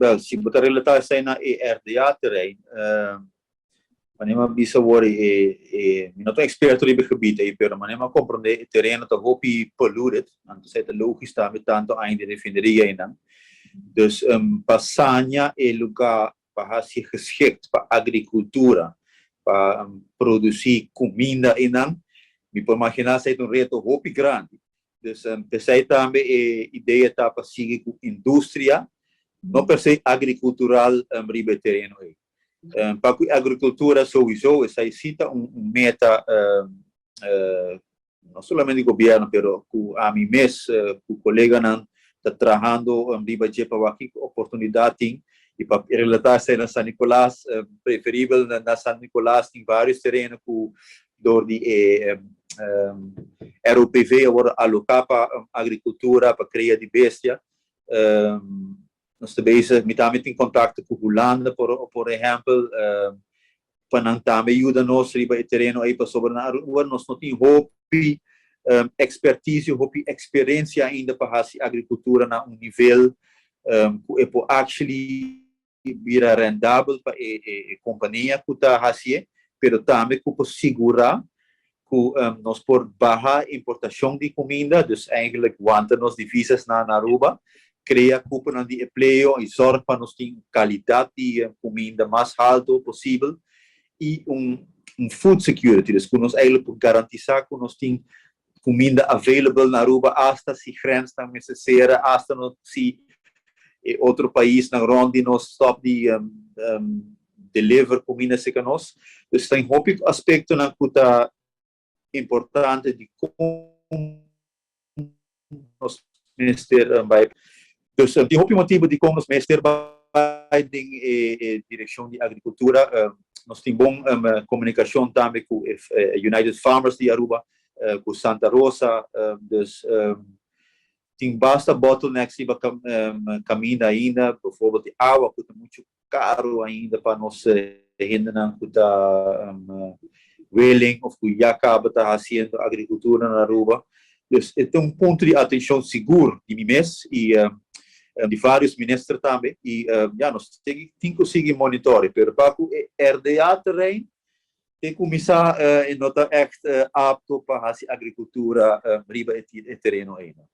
Wel, se botar relatar sai na ERDA terrein, manema bisa wori não estou experto no gebied aí, pero manema compreender o terreno tá hopi polluted, anto sai tá logisch tá met tanto ainda refineria ainda. Dus passagna é lugar para ser geschikt para agricultura, para produzir comida ainda. Me pode imaginar se é reto hopi grande. Dus pensei também a ideia tá para seguir com indústria, não per se agricultural ribe terreno aí. Para a agricultura sowieso, essa cita meta, não somente do governo, pero com a mim mesmo, com o colega não está trabalhando riba de para aqui oportunidade e para relatar-se na São Nicolás, preferível na São Nicolás tem vários terrenos com dor de ROPV agora alocar para agricultura, para criar de bestia. Nós também estamos em contato com a Holanda, por exemplo, para também ajuda-nos riba o terreno aí para sobre na rua, nós não temos hobby, expertise, hobby, experiência ainda para fazer agricultura na nível que pode actually vira rendável para a companhia que está fazendo, pero também que pode segurar que nós por barra importação de comida, dus eigenlijk wanneer nós divisas na rua, cria cúpula de emprego e zorg para nós ter qualidade de comida mais alta possível e food security, dus que nós eigenlijk garantizar que nós tem comida available na rua hasta se grens não necessária, hasta nós se outro país na onde nós stop de deliver comida se nós. Dus tem um aspecto na que tá importante de como nós ministério vai. Dus tem um motivo de como nós ministério vai em direção de agricultura. Nós temos bom comunicação também com United Farmers de Aruba, com Santa Rosa. Dus tem basta bottlenecks para caminho ainda, por favor, de água que é muito caro ainda para nós ainda que está whaling ou que já acaba tá fazendo agricultura na Aruba. Dus tem ponto de atenção seguro de mim mesmo e de vários ministros também e nós temos que conseguir monitorar, pero para o RDA terreno tem que começar a notar echt apto para fazer agricultura riba e terreno ainda.